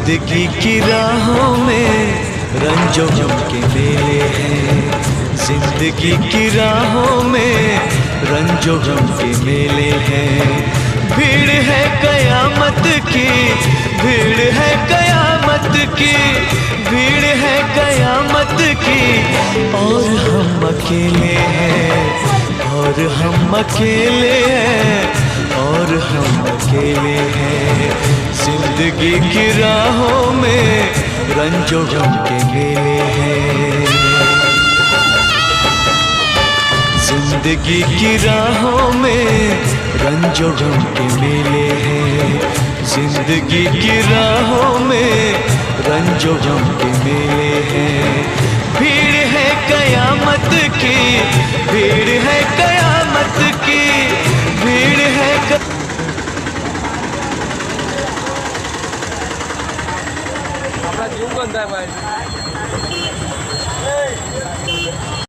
जिंदगी की राहों में रंजो गम के मेले हैं, जिंदगी की राहों में रंजो गम के मेले हैं। भीड़ है कयामत की, भीड़ है कयामत की, भीड़ है कयामत की, और हम अकेले हैं, और हम अकेले हैं, और हम अकेले हैं। जिंदगी की राहों में रंजो गम के मेले हैं, जिंदगी की राहों में रंजो गम के मेले हैं, जिंदगी की राहों में रंजो गम के मेले हैं। भीड़ है कयामत की, भीड़ है कयामत की, भीड़ है આપણા જીવ બંધાય ભાઈ।